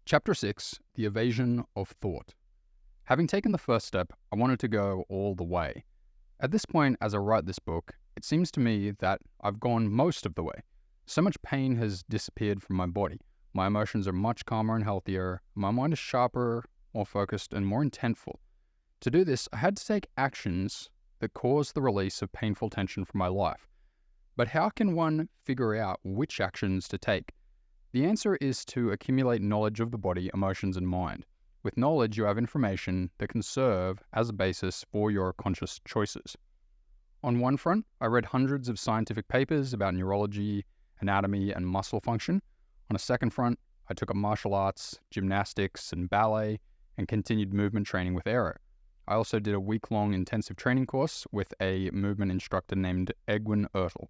Chapter 6, The Evasion of Thought. Having taken the first step, I wanted to go all the way. At this point, as I write this book, it seems to me that I've gone most of the way. So much pain has disappeared from my body. My emotions are much calmer and healthier. My mind is sharper, more focused, and more intentful. To do this, I had to take actions that cause the release of painful tension from my life. But how can one figure out which actions to take? The answer is to accumulate knowledge of the body, emotions, and mind. With knowledge, you have information that can serve as a basis for your conscious choices. On one front, I read hundreds of scientific papers about neurology, anatomy, and muscle function. On a second front, I took up martial arts, gymnastics, and ballet, and continued movement training with aero. I also did a week-long intensive training course with a movement instructor named Egwin Ertel.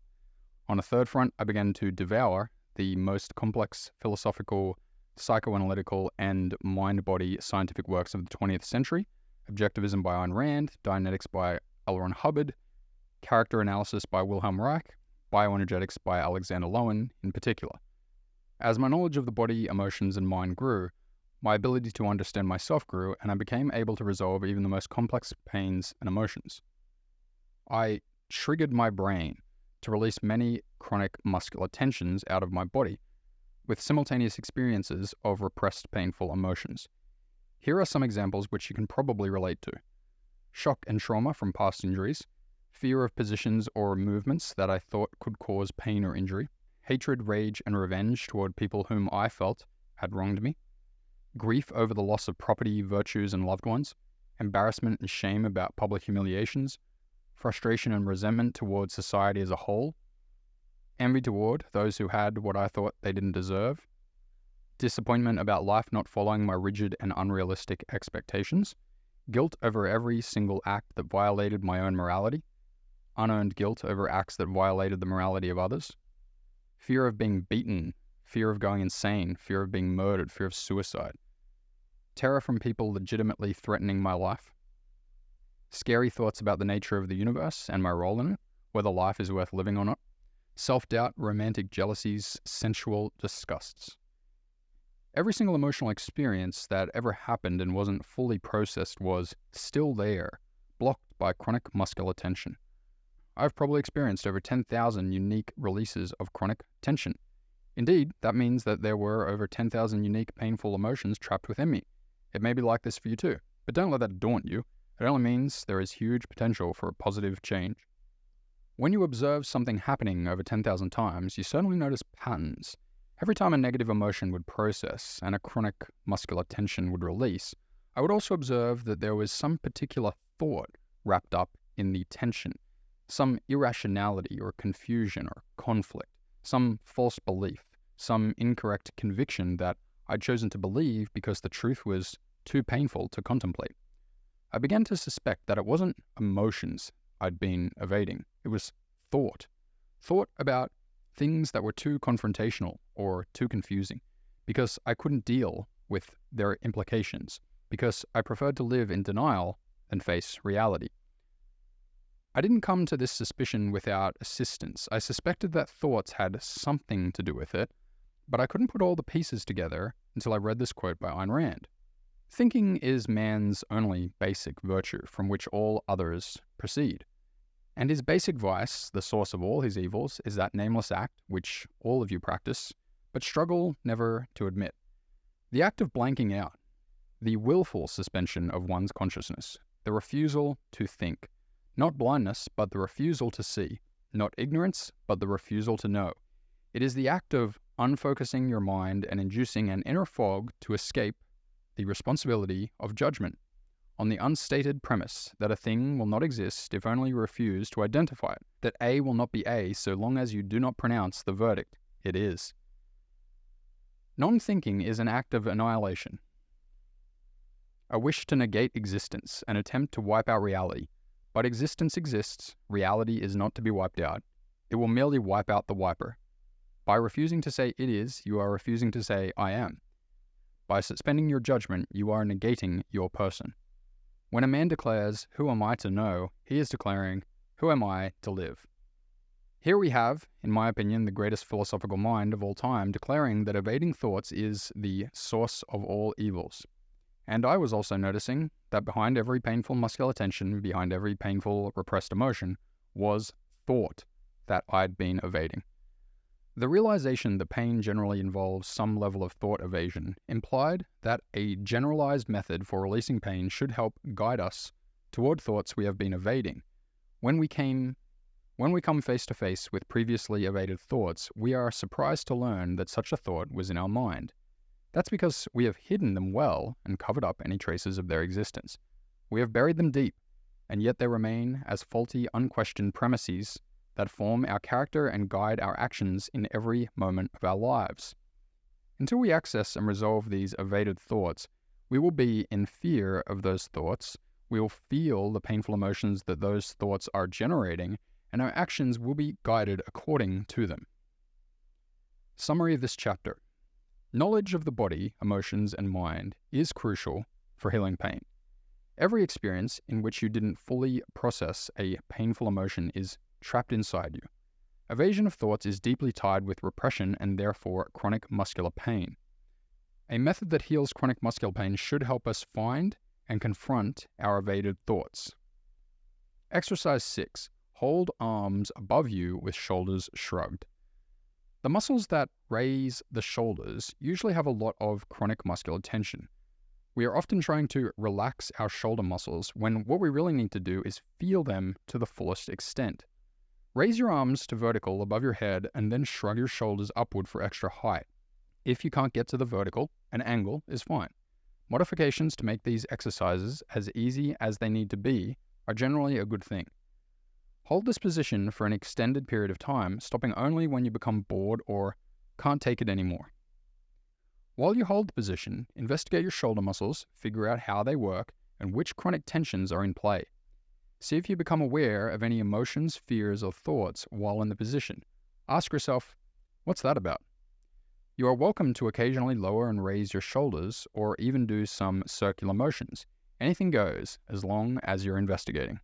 On a third front, I began to devour the most complex philosophical, psychoanalytical, and mind-body scientific works of the 20th century: Objectivism by Ayn Rand, Dianetics by L. Ron Hubbard, Character Analysis by Wilhelm Reich, Bioenergetics by Alexander Lowen in particular. As my knowledge of the body, emotions, and mind grew, my ability to understand myself grew, and I became able to resolve even the most complex pains and emotions. I triggered my brain to release many chronic muscular tensions out of my body, with simultaneous experiences of repressed painful emotions. Here are some examples which you can probably relate to: shock and trauma from past injuries, fear of positions or movements that I thought could cause pain or injury, hatred, rage, and revenge toward people whom I felt had wronged me, grief over the loss of property, virtues, and loved ones, embarrassment and shame about public humiliations, frustration and resentment towards society as a whole, envy toward those who had what I thought they didn't deserve, disappointment about life not following my rigid and unrealistic expectations, guilt over every single act that violated my own morality, unearned guilt over acts that violated the morality of others, fear of being beaten, fear of going insane, fear of being murdered, fear of suicide, terror from people legitimately threatening my life, scary thoughts about the nature of the universe and my role in it, whether life is worth living or not, self-doubt, romantic jealousies, sensual disgusts. Every single emotional experience that ever happened and wasn't fully processed was still there, blocked by chronic muscular tension. I've probably experienced over 10,000 unique releases of chronic tension. Indeed, that means that there were over 10,000 unique painful emotions trapped within me. It may be like this for you too, but don't let that daunt you. It only means there is huge potential for a positive change. When you observe something happening over 10,000 times, you certainly notice patterns. Every time a negative emotion would process and a chronic muscular tension would release, I would also observe that there was some particular thought wrapped up in the tension, some irrationality or confusion or conflict, some false belief, some incorrect conviction that I'd chosen to believe because the truth was too painful to contemplate. I began to suspect that it wasn't emotions I'd been evading. It was thought. Thought about things that were too confrontational or too confusing, because I couldn't deal with their implications, because I preferred to live in denial than face reality. I didn't come to this suspicion without assistance. I suspected that thoughts had something to do with it, but I couldn't put all the pieces together until I read this quote by Ayn Rand. Thinking is man's only basic virtue from which all others proceed. And his basic vice, the source of all his evils, is that nameless act which all of you practice, but struggle never to admit. The act of blanking out, the willful suspension of one's consciousness, the refusal to think. Not blindness, but the refusal to see. Not ignorance, but the refusal to know. It is the act of unfocusing your mind and inducing an inner fog to escape the responsibility of judgment, on the unstated premise that a thing will not exist if only you refuse to identify it, that A will not be A so long as you do not pronounce the verdict, it is. Non-thinking is an act of annihilation, a wish to negate existence, an attempt to wipe out reality. But existence exists, reality is not to be wiped out. It will merely wipe out the wiper. By refusing to say it is, you are refusing to say I am. By suspending your judgment, you are negating your person. When a man declares, "Who am I to know?" he is declaring, "Who am I to live?" Here we have, in my opinion, the greatest philosophical mind of all time declaring that evading thoughts is the source of all evils. And I was also noticing that behind every painful muscular tension, behind every painful repressed emotion, was thought that I'd been evading. The realization that pain generally involves some level of thought evasion implied that a generalized method for releasing pain should help guide us toward thoughts we have been evading. When we come face to face with previously evaded thoughts, we are surprised to learn that such a thought was in our mind. That's because we have hidden them well and covered up any traces of their existence. We have buried them deep, and yet they remain as faulty, unquestioned premises that form our character and guide our actions in every moment of our lives. Until we access and resolve these evaded thoughts, we will be in fear of those thoughts, we will feel the painful emotions that those thoughts are generating, and our actions will be guided according to them. Summary of this chapter. Knowledge of the body, emotions, and mind is crucial for healing pain. Every experience in which you didn't fully process a painful emotion is trapped inside you. Evasion of thoughts is deeply tied with repression and therefore chronic muscular pain. A method that heals chronic muscular pain should help us find and confront our evaded thoughts. Exercise 6. Hold arms above you with shoulders shrugged. The muscles that raise the shoulders usually have a lot of chronic muscular tension. We are often trying to relax our shoulder muscles when what we really need to do is feel them to the fullest extent. Raise your arms to vertical above your head and then shrug your shoulders upward for extra height. If you can't get to the vertical, an angle is fine. Modifications to make these exercises as easy as they need to be are generally a good thing. Hold this position for an extended period of time, stopping only when you become bored or can't take it anymore. While you hold the position, investigate your shoulder muscles, figure out how they work, and which chronic tensions are in play. See if you become aware of any emotions, fears, or thoughts while in the position. Ask yourself, what's that about? You are welcome to occasionally lower and raise your shoulders or even do some circular motions. Anything goes as long as you're investigating.